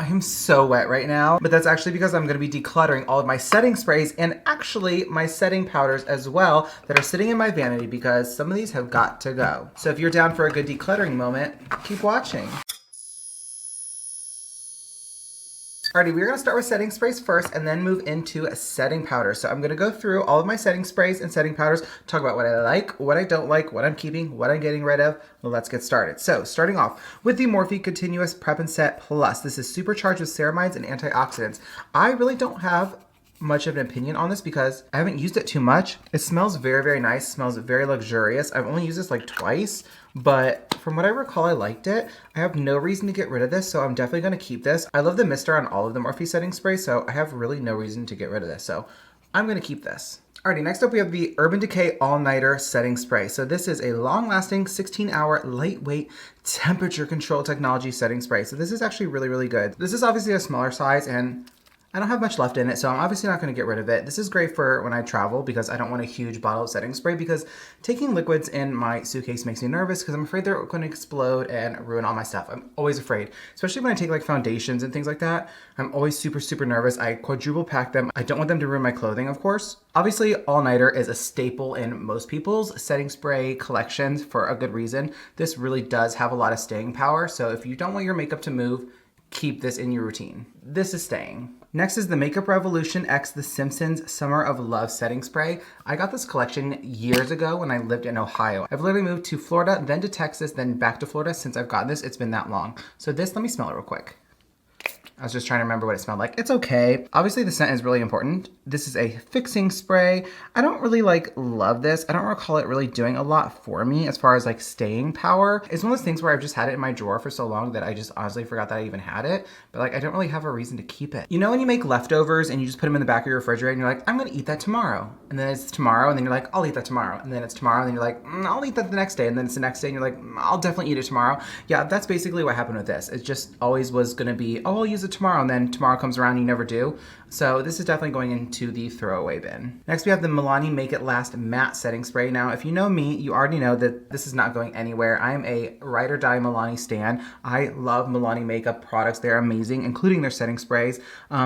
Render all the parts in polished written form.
I'm so wet right now, but that's actually because I'm gonna be decluttering all of my setting sprays and actually my setting powders as well that are sitting in my vanity because some of these have got to go. So if you're down for a good decluttering moment, keep watching. Alrighty, we're gonna start with setting sprays first and then move into setting powders. So I'm gonna go through all of my setting sprays and setting powders, talk about what I like, what I don't like, what I'm keeping, what I'm getting rid of. Well, let's get started. So starting off with the Morphe Continuous Prep and Set Plus. This is supercharged with ceramides and antioxidants. I really don't have much of an opinion on this because I haven't used it too much. It smells very, very nice, smells very luxurious. I've only used this like twice, but from what I recall, I liked it. I have no reason to get rid of this, so I'm definitely gonna keep this. I love the mister on all of the Morphe setting sprays, so I have really no reason to get rid of this. So I'm gonna keep this. Alrighty, next up we have the Urban Decay All-Nighter Setting Spray. So this is a long-lasting 16-hour lightweight temperature control technology setting spray. So this is actually really, really good. This is obviously a smaller size and I don't have much left in it, so I'm obviously not going to get rid of it. This is great for when I travel because I don't want a huge bottle of setting spray because taking liquids in my suitcase makes me nervous because I'm afraid they're going to explode and ruin all my stuff. I'm always afraid, especially when I take like foundations and things like that. I'm always super, super nervous. I quadruple pack them. I don't want them to ruin my clothing, of course. Obviously, All-Nighter is a staple in most people's setting spray collections for a good reason. This really does have a lot of staying power, so if you don't want your makeup to move, keep this in your routine. This is staying. Next is the Makeup Revolution X The Simpsons Summer of Love Setting Spray. I got this collection years ago when I lived in Ohio. I've literally moved to Florida, then to Texas, then back to Florida since I've gotten this. It's been that long. So this, let me smell it real quick. I was just trying to remember what it smelled like. It's okay. Obviously the scent is really important. This is a fixing spray. I don't really love this. I don't recall it really doing a lot for me as far as like staying power. It's one of those things where I've just had it in my drawer for so long that I just honestly forgot that I even had it. But like I don't really have a reason to keep it. You know when you make leftovers and you just put them in the back of your refrigerator and you're like, I'm gonna eat that tomorrow. And then it's tomorrow and then you're like, I'll eat that tomorrow. And then it's tomorrow and then you're like, I'll eat that the next day. And then it's the next day and you're like, I'll definitely eat it tomorrow. Yeah, that's basically what happened with this. It just always was gonna be, oh, I'll use it tomorrow. And then tomorrow comes around and you never do. So this is definitely going into the throwaway bin. Next we have the Milani Make It Last Matte Setting Spray. Now if you know me, you already know that this is not going anywhere. I am a ride or die Milani stan. I love Milani makeup products. They're amazing, including their setting sprays.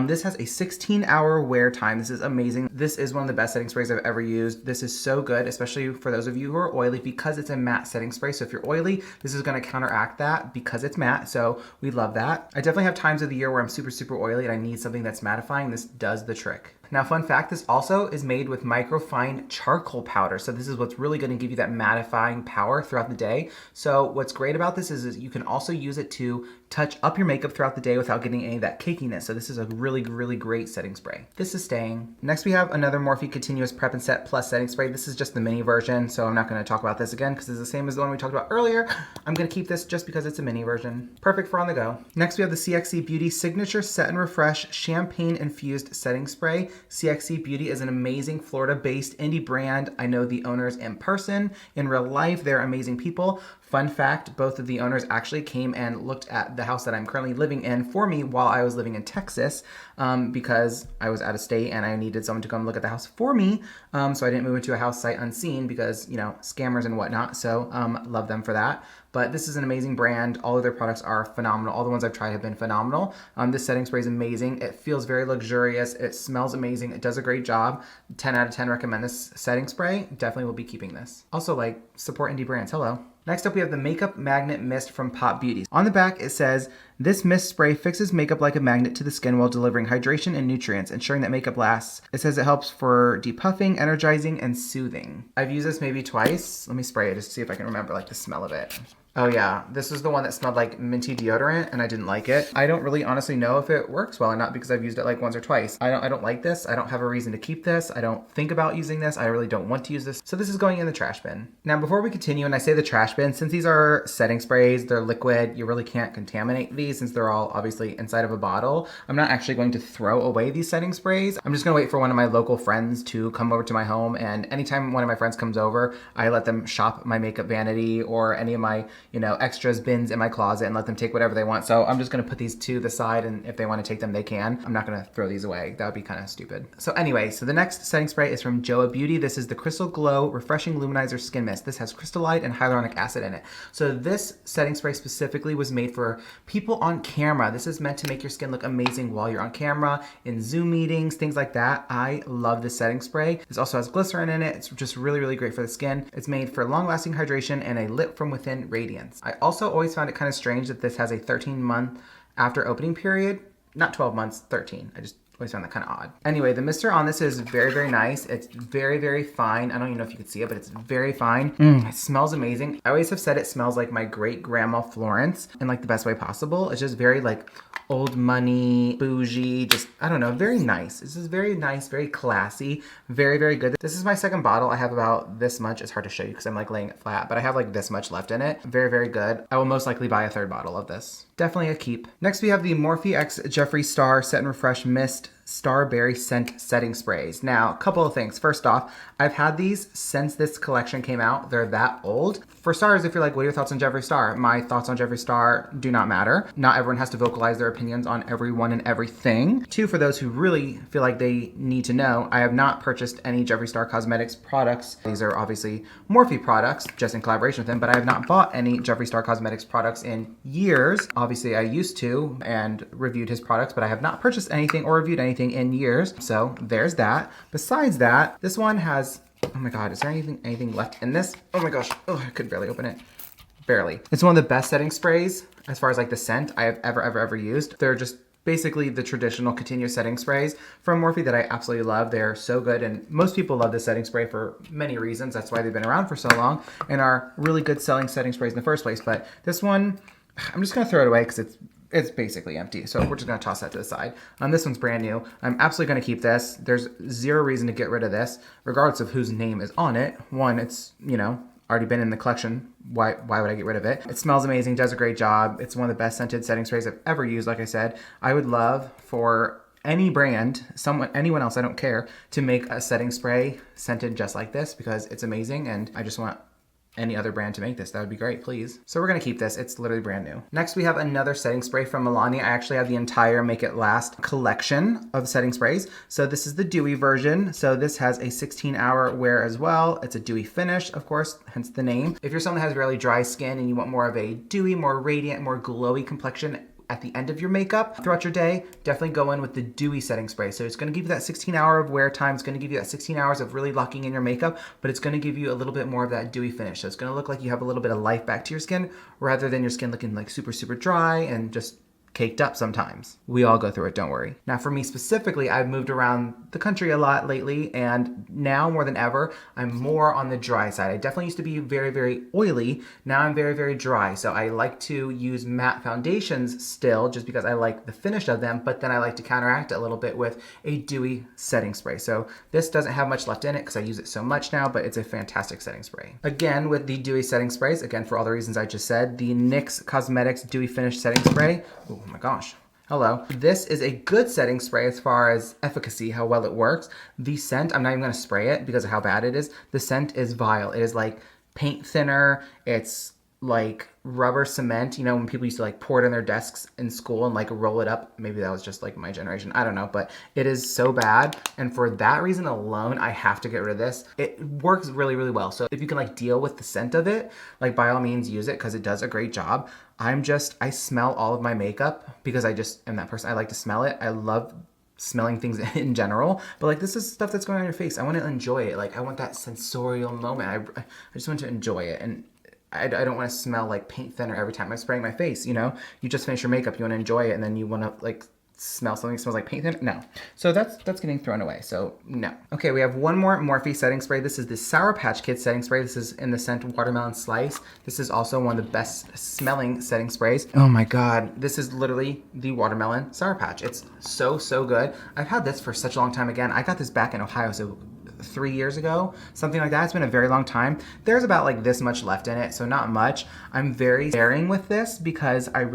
This has a 16-hour wear time. This is amazing. This is one of the best setting sprays I've ever used. This is so good, especially for those of you who are oily because it's a matte setting spray. So if you're oily, this is gonna counteract that because it's matte. So we love that. I definitely have times of the year where I'm super, super oily and I need something that's mattifying. This does the trick. Now, fun fact, this also is made with microfine charcoal powder. So this is what's really going to give you that mattifying power throughout the day. So what's great about this is you can also use it to touch up your makeup throughout the day without getting any of that cakiness. So this is a really, really great setting spray. This is staying. Next, we have another Morphe Continuous Prep and Set Plus setting spray. This is just the mini version, so I'm not going to talk about this again because it's the same as the one we talked about earlier. I'm going to keep this just because it's a mini version. Perfect for on the go. Next, we have the CXC Beauty Signature Set and Refresh Champagne Infused Setting Spray. CXC Beauty is an amazing Florida-based indie brand. I know the owners in person. In real life, they're amazing people. Fun fact, both of the owners actually came and looked at the house that I'm currently living in for me while I was living in Texas because I was out of state and I needed someone to come look at the house for me. So I didn't move into a house sight unseen because, you know, scammers and whatnot. So love them for that. But this is an amazing brand. All of their products are phenomenal. All the ones I've tried have been phenomenal. This setting spray is amazing. It feels very luxurious. It smells amazing. It does a great job. 10 out of 10 recommend this setting spray. Definitely will be keeping this. Also, like, support indie brands. Hello. Next up, we have the Makeup Magnet Mist from Pop Beauty. On the back, it says, this mist spray fixes makeup like a magnet to the skin while delivering hydration and nutrients, ensuring that makeup lasts. It says it helps for depuffing, energizing, and soothing. I've used this maybe twice. Let me spray it just to see if I can remember like the smell of it. Oh yeah, this was the one that smelled like minty deodorant and I didn't like it. I don't really honestly know if it works well or not because I've used it like once or twice. I don't like this. I don't have a reason to keep this. I don't think about using this. I really don't want to use this. So this is going in the trash bin. Now before we continue, and I say the trash bin, since these are setting sprays, they're liquid, you really can't contaminate these since they're all obviously inside of a bottle. I'm not actually going to throw away these setting sprays. I'm just gonna wait for one of my local friends to come over to my home, and anytime one of my friends comes over, I let them shop my makeup vanity or any of my, you know, extras bins in my closet and let them take whatever they want. So I'm just gonna put these to the side, and if they wanna take them, they can. I'm not gonna throw these away. That would be kind of stupid. So anyway, so the next setting spray is from Joa Beauty. This is the Crystal Glow Refreshing Luminizer Skin Mist. This has crystallite and hyaluronic acid in it. So this setting spray specifically was made for people people on camera. This is meant to make your skin look amazing while you're on camera, in Zoom meetings, things like that. I love this setting spray. This also has glycerin in it. It's just really, really great for the skin. It's made for long-lasting hydration and a lit from within radiance. I also always found it kind of strange that this has a 13-month after opening period. Not 12 months, 13. I just always found that kind of odd. Anyway, the mister on this is very, very nice. It's very, very fine. I don't even know if you can see it, but it's very fine. It smells amazing. I always have said it smells like my great grandma Florence in like the best way possible. It's just very like old money, bougie, just, I don't know, very nice. This is very nice, very classy, very, very good. This is my second bottle. I have about this much. It's hard to show you because I'm like laying it flat, but I have like this much left in it. Very, very good. I will most likely buy a third bottle of this. Definitely a keep. Next, we have the Morphe X Jeffree Star Set and Refresh Mist Starberry Scent Setting Sprays. Now, a couple of things. First off, I've had these since this collection came out. They're that old. For starters, if you're like, what are your thoughts on Jeffree Star? My thoughts on Jeffree Star do not matter. Not everyone has to vocalize their opinions on everyone and everything. Two, for those who really feel like they need to know, I have not purchased any Jeffree Star Cosmetics products. These are obviously Morphe products, just in collaboration with them, but I have not bought any Jeffree Star Cosmetics products in years. Obviously, I used to and reviewed his products, but I have not purchased anything or reviewed anything in years. So there's that. Besides that, this one has, oh my God, is there anything left in this? Oh my gosh, oh, I could barely open it. Barely. It's one of the best setting sprays as far as like the scent I have ever used. They're just basically the traditional continuous setting sprays from Morphe that I absolutely love. They're so good, and most people love this setting spray for many reasons. That's why they've been around for so long and are really good selling setting sprays in the first place. But this one, I'm just gonna throw it away because it's basically empty. So we're just gonna toss that to the side. This one's brand new. I'm absolutely gonna keep this. There's zero reason to get rid of this, regardless of whose name is on it. One, it's, you know, already been in the collection. Why would I get rid of it? It smells amazing, does a great job. It's one of the best scented setting sprays I've ever used. Like I said, I would love for any brand, anyone else, I don't care, to make a setting spray scented just like this because it's amazing, and I just want any other brand to make this. That would be great, please. So we're gonna keep this. It's literally brand new. Next, we have another setting spray from Milani. I actually have the entire Make It Last collection of setting sprays. So this is the dewy version. So this has a 16-hour wear as well. It's a dewy finish, of course, hence the name. If you're someone that has really dry skin and you want more of a dewy, more radiant, more glowy complexion at the end of your makeup throughout your day, definitely go in with the dewy setting spray. So it's going to give you that 16-hour of wear time. It's going to give you that 16 hours of really locking in your makeup, but it's going to give you a little bit more of that dewy finish. So it's going to look like you have a little bit of life back to your skin rather than your skin looking like super, super dry and just caked up sometimes. We all go through it, don't worry. Now for me specifically, I've moved around the country a lot lately, and now more than ever, I'm more on the dry side. I definitely used to be very, very oily. Now I'm very, very dry. So I like to use matte foundations still just because I like the finish of them, but then I like to counteract it a little bit with a dewy setting spray. So this doesn't have much left in it because I use it so much now, but it's a fantastic setting spray. Again, with the dewy setting sprays, again, for all the reasons I just said, the NYX Cosmetics Dewy Finish Setting Spray. Oh my gosh. Hello. This is a good setting spray as far as efficacy, how well it works. The scent, I'm not even going to spray it because of how bad it is. The scent is vile. It is like paint thinner. It's like rubber cement, you know, when people used to like pour it on their desks in school and like roll it up. Maybe that was just like my generation. I don't know, but it is so bad. And for that reason alone, I have to get rid of this. It works really, really well. So if you can like deal with the scent of it, like by all means use it because it does a great job. I smell all of my makeup because I just am that person. I like to smell it. I love smelling things in general, but like this is stuff that's going on your face. I want to enjoy it. Like I want that sensorial moment. I just want to enjoy it. And I don't want to smell like paint thinner every time I'm spraying my face, you know? You just finish your makeup, you want to enjoy it, and then you want to like smell something that smells like paint thinner? No. So that's getting thrown away, so no. Okay, we have one more Morphe setting spray. This is the Sour Patch Kids setting spray. This is in the scent Watermelon Slice. This is also one of the best smelling setting sprays. Oh my God, this is literally the Watermelon Sour Patch. It's so, so good. I've had this for such a long time. Again, I got this back in Ohio, so 3 years ago, something like that. It's been a very long time. There's about like this much left in it, so not much. I'm very sparing with this because I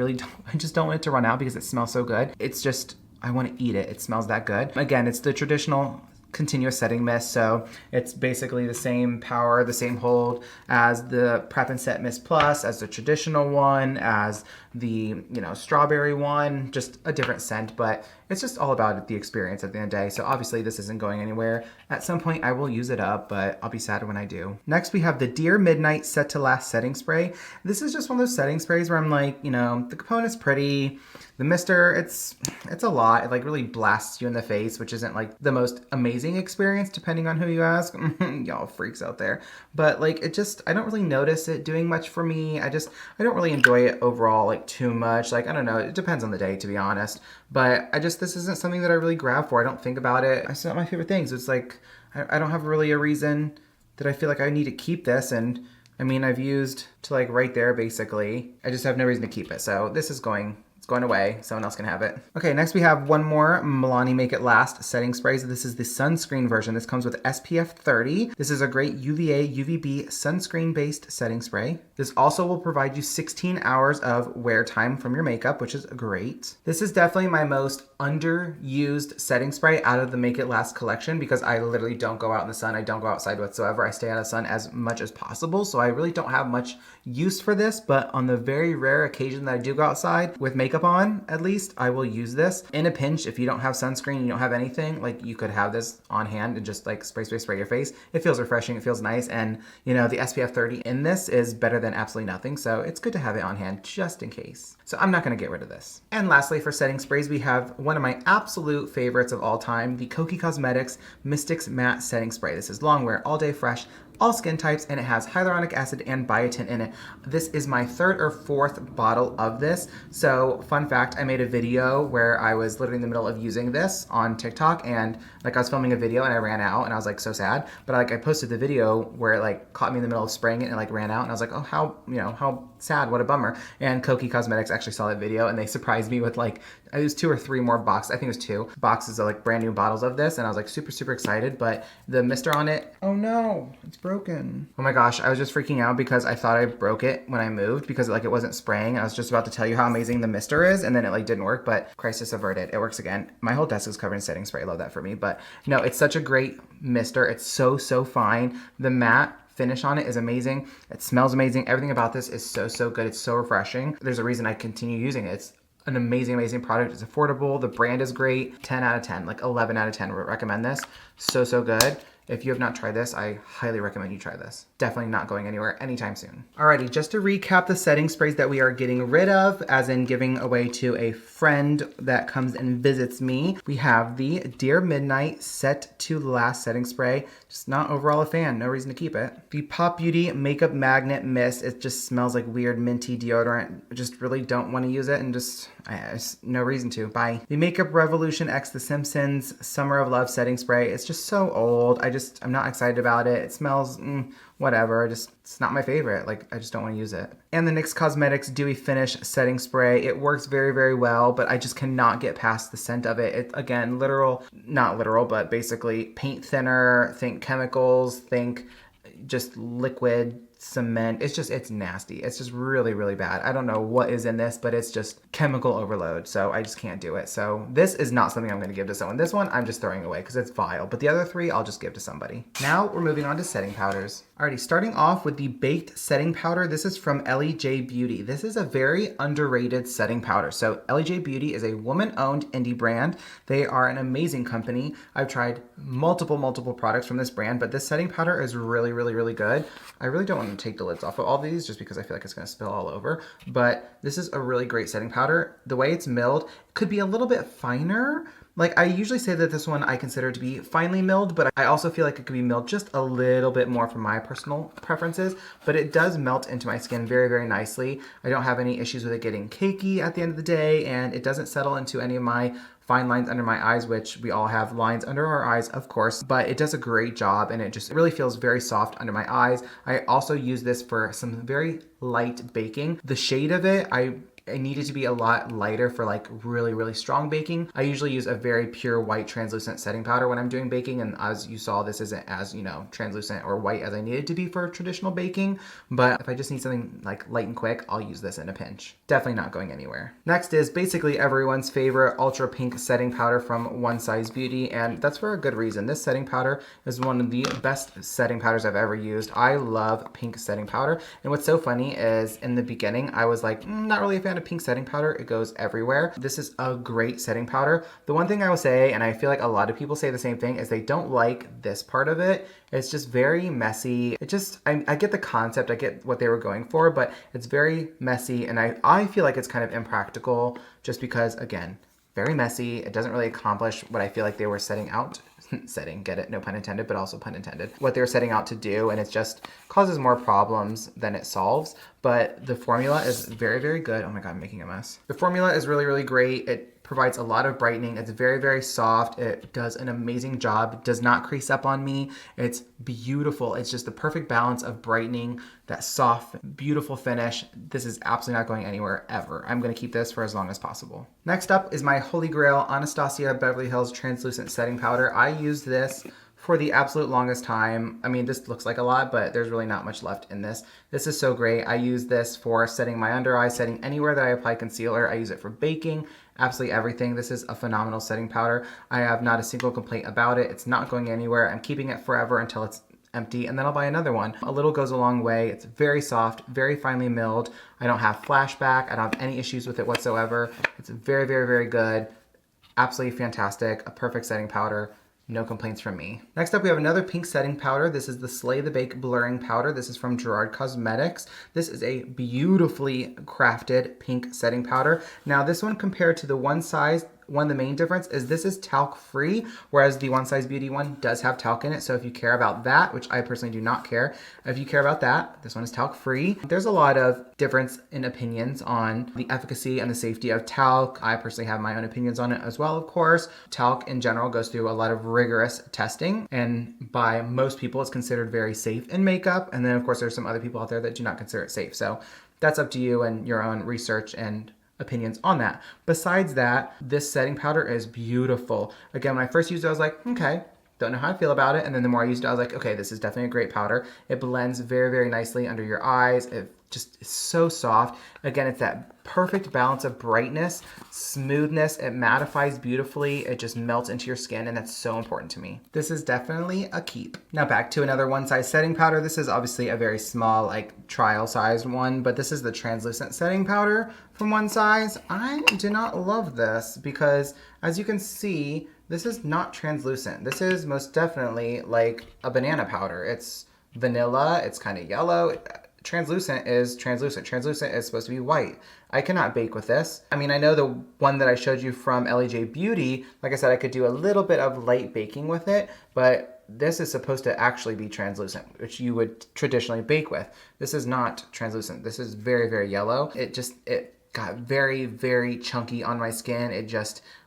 just don't want it to run out because it smells so good. It's just, I want to eat it. It smells that good. Again, it's the traditional continuous setting mist, so it's basically the same power, the same hold as the Prep and Set Mist Plus, as the traditional one, as the, strawberry one, just a different scent, but it's just all about the experience at the end of the day. So obviously this isn't going anywhere. At some point I will use it up, but I'll be sad when I do. Next we have the Dear Midnight Set to Last setting spray. This is just one of those setting sprays where I'm like, the component's pretty. The mister, it's a lot. It like really blasts you in the face, which isn't like the most amazing experience depending on who you ask. Y'all freaks out there. But like I don't really notice it doing much for me. I don't really enjoy it overall like too much. Like, I don't know, it depends on the day, to be honest. But this isn't something that I really grab for. I don't think about it. It's not my favorite things. It's like, I don't have really a reason that I feel like I need to keep this. And I mean, I've used to like right there, basically. I just have no reason to keep it. So this is going away. Someone else can have it. Okay, next we have one more Milani Make It Last setting sprays. This is the sunscreen version. This comes with SPF 30. This is a great UVA, UVB sunscreen-based setting spray. This also will provide you 16 hours of wear time from your makeup, which is great. This is definitely my most underused setting spray out of the Make It Last collection because I literally don't go out in the sun. I don't go outside whatsoever. I stay out of the sun as much as possible. So I really don't have much use for this, but on the very rare occasion that I do go outside with makeup on, at least, I will use this. In a pinch, if you don't have sunscreen, you don't have anything, like you could have this on hand and just like spray your face. It feels refreshing, it feels nice, and the SPF 30 in this is better than absolutely nothing, so it's good to have it on hand just in case. So I'm not gonna get rid of this. And lastly, for setting sprays, we have one of my absolute favorites of all time, the Cody Cosmetics Mystics Matte Setting Spray. This is long wear, all day fresh, all skin types, and it has hyaluronic acid and biotin in it. This is my third or fourth bottle of this. So fun fact, I made a video where I was literally in the middle of using this on TikTok, and like I was filming a video and I ran out and I was like so sad, but I posted the video where it like caught me in the middle of spraying it and like ran out, and I was like, oh, how sad, what a bummer. And Cody Cosmetics actually saw that video and they surprised me with like, it was 2 or 3 more boxes, I think it was 2 boxes of like brand new bottles of this, and I was like super excited, but the mister on it, oh no, it's broken. Oh my gosh, I was just freaking out because I thought I broke it when I moved because like it wasn't spraying. I was just about to tell you how amazing the mister is, and then it like didn't work, but crisis averted. It works again. My whole desk is covered in setting spray. I love that for me, but no, it's such a great mister. It's so fine. The matte finish on it is amazing. It smells amazing. Everything about this is so good. It's so refreshing. There's a reason I continue using it. It's an amazing product. It's affordable. The brand is great. 10 out of 10, like 11 out of 10 would recommend this. So good. If you have not tried this, I highly recommend you try this. Definitely not going anywhere anytime soon. Alrighty, just to recap the setting sprays that we are getting rid of, as in giving away to a friend that comes and visits me, we have the Dear Midnight Set to Last setting spray. Just not overall a fan, no reason to keep it. The Pop Beauty Makeup Magnet Mist, it just smells like weird minty deodorant. Just really don't want to use it, and just no reason to. Bye. The Makeup Revolution X The Simpsons Summer of Love setting spray. It's just so old. I'm not excited about it. It smells whatever. It's not my favorite. Like, I just don't want to use it. And the NYX Cosmetics Dewy Finish setting spray. It works very well, but I just cannot get past the scent of it. It, again, not literal, but basically paint thinner, think chemicals, think just liquid cement. It's nasty. It's just really bad. I don't know what is in this, but it's just chemical overload. So I just can't do it. So this is not something I'm going to give to someone. This one I'm just throwing away because it's vile. But the other 3 I'll just give to somebody. Now we're moving on to setting powders. Alrighty, starting off with the Baked Setting Powder. This is from Ellie J Beauty. This is a very underrated setting powder. So Ellie J Beauty is a woman-owned indie brand. They are an amazing company. I've tried multiple products from this brand, but this setting powder is really good. I really don't want to take the lids off of all these just because I feel like it's going to spill all over, but this is a really great setting powder. The way it's milled could be a little bit finer. Like, I usually say that this one I consider to be finely milled, but I also feel like it could be milled just a little bit more for my personal preferences, but it does melt into my skin very nicely. I don't have any issues with it getting cakey at the end of the day, and it doesn't settle into any of my fine lines under my eyes, which we all have lines under our eyes, of course, but it does a great job, and it really feels very soft under my eyes. I also use this for some very light baking. The shade of it, I need it to be a lot lighter for like really strong baking. I usually use a very pure white translucent setting powder when I'm doing baking, and as you saw, this isn't as, translucent or white as I need it to be for traditional baking, but if I just need something like light and quick, I'll use this in a pinch. Definitely not going anywhere. Next is basically everyone's favorite ultra pink setting powder from One Size Beauty, and that's for a good reason. This setting powder is one of the best setting powders I've ever used. I love pink setting powder, and what's so funny is in the beginning I was like, not really a fan kind of pink setting powder, it goes everywhere. This is a great setting powder. The one thing I will say, and I feel like a lot of people say the same thing, is they don't like this part of it. It's just very messy. I get the concept, I get what they were going for, but it's very messy, and I feel like it's kind of impractical just because, again, very messy. It doesn't really accomplish what I feel like they were setting out. Get it? No pun intended, but also pun intended. What they were setting out to do, and it just causes more problems than it solves. But the formula is very, very good. Oh my God, I'm making a mess. The formula is really, really great. It provides a lot of brightening. It's very, very soft. It does an amazing job. It does not crease up on me. It's beautiful. It's just the perfect balance of brightening, that soft, beautiful finish. This is absolutely not going anywhere ever. I'm going to keep this for as long as possible. Next up is my Holy Grail Anastasia Beverly Hills Translucent Setting Powder. I used this for the absolute longest time. I mean, this looks like a lot, but there's really not much left in this. This is so great. I use this for setting my under eye, setting anywhere that I apply concealer. I use it for baking, absolutely everything. This is a phenomenal setting powder. I have not a single complaint about it. It's not going anywhere. I'm keeping it forever until it's empty, and then I'll buy another one. A little goes a long way. It's very soft, very finely milled. I don't have flashback. I don't have any issues with it whatsoever. It's very, very, very good. Absolutely fantastic. A perfect setting powder. No complaints from me. Next up, we have another pink setting powder. This is the Slay the Bake Blurring Powder. This is from Gerard Cosmetics. This is a beautifully crafted pink setting powder. Now, this one compared to the One Size, one of the main difference is this is talc free, whereas the One Size Beauty one does have talc in it. So if you care about that, which I personally do not care, if you care about that, this one is talc free. There's a lot of difference in opinions on the efficacy and the safety of talc. I personally have my own opinions on it as well, of course. Talc in general goes through a lot of rigorous testing, and by most people it's considered very safe in makeup. And then of course there's some other people out there that do not consider it safe. So that's up to you and your own research and opinions on that. Besides that, this setting powder is beautiful. Again, when I first used it, I was like, okay, don't know how I feel about it. And then the more I used it, I was like, okay, this is definitely a great powder. It blends very, very nicely under your eyes. It just is so soft. Again, it's that perfect balance of brightness, smoothness. It mattifies beautifully. It just melts into your skin, and that's so important to me. This is definitely a keep. Now back to another One Size setting powder. This is obviously a very small, like trial sized one, but this is the translucent setting powder from One Size. I do not love this because, as you can see, this is not translucent. This is most definitely like a banana powder. It's vanilla. It's kind of yellow. Translucent is translucent. Translucent is supposed to be white. I cannot bake with this. I mean, I know the one that I showed you from LEJ Beauty, like I said, I could do a little bit of light baking with it, but this is supposed to actually be translucent, which you would traditionally bake with. This is not translucent. This is very, very yellow. It got very, very chunky on my skin.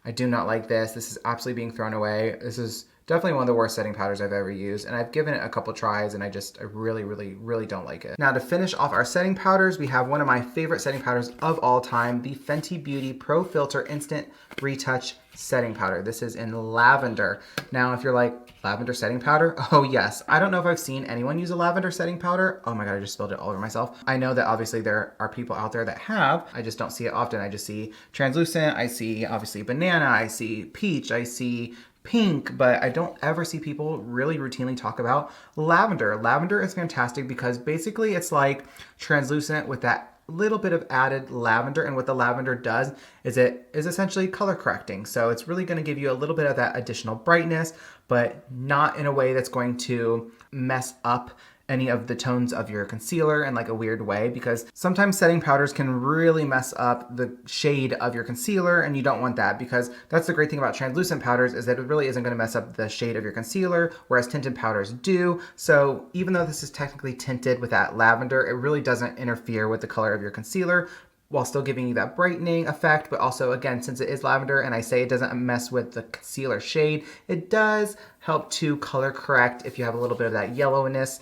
I do not like this. This is absolutely being thrown away. This is definitely one of the worst setting powders I've ever used, and I've given it a couple tries, and I really, really, really don't like it. Now, to finish off our setting powders, we have one of my favorite setting powders of all time, the Fenty Beauty Pro Filter Instant Retouch Setting Powder. This is in lavender. Now, if you're like, lavender setting powder? Oh yes. I don't know if I've seen anyone use a lavender setting powder. Oh my God, I just spilled it all over myself. I know that obviously there are people out there that have. I just don't see it often. I just see translucent. I see obviously banana. I see peach. I see pink, but I don't ever see people really routinely talk about lavender. Lavender is fantastic because basically it's like translucent with that little bit of added lavender, and what the lavender does is it is essentially color correcting. So it's really going to give you a little bit of that additional brightness, but not in a way that's going to mess up any of the tones of your concealer in like a weird way, because sometimes setting powders can really mess up the shade of your concealer, and you don't want that, because that's the great thing about translucent powders is that it really isn't going to mess up the shade of your concealer, whereas tinted powders do. So even though this is technically tinted with that lavender, it really doesn't interfere with the color of your concealer, while still giving you that brightening effect. But also, again, since it is lavender and I say it doesn't mess with the concealer shade, it does help to color correct if you have a little bit of that yellowness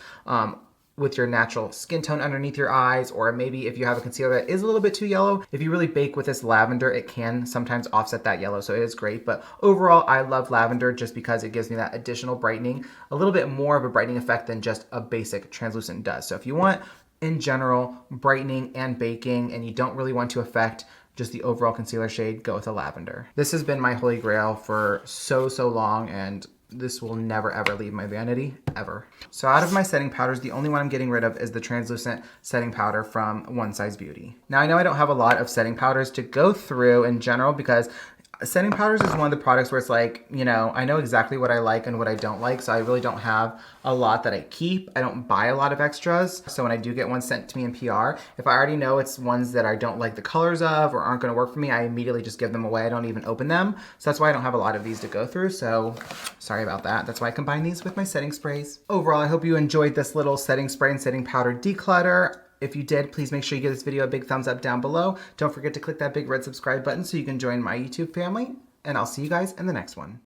with your natural skin tone underneath your eyes, or maybe if you have a concealer that is a little bit too yellow, if you really bake with this lavender, it can sometimes offset that yellow, so it is great. But overall, I love lavender just because it gives me that additional brightening, a little bit more of a brightening effect than just a basic translucent does. So if you want, in general, brightening and baking, and you don't really want to affect just the overall concealer shade, go with a lavender. This has been my holy grail for so long, and This will never ever leave my vanity, ever. So out of my setting powders, the only one I'm getting rid of is the translucent setting powder from One Size Beauty. Now I know I don't have a lot of setting powders to go through in general because setting powders is one of the products where it's like, you know, I know exactly what I like and what I don't like, so I really don't have a lot that I keep. I don't buy a lot of extras. So when I do get one sent to me in PR, if I already know it's ones that I don't like the colors of or aren't gonna work for me, I immediately just give them away. I don't even open them. So that's why I don't have a lot of these to go through. So sorry about that. That's why I combine these with my setting sprays. Overall, I hope you enjoyed this little setting spray and setting powder declutter. If you did, please make sure you give this video a big thumbs up down below. Don't forget to click that big red subscribe button so you can join my YouTube family. And I'll see you guys in the next one.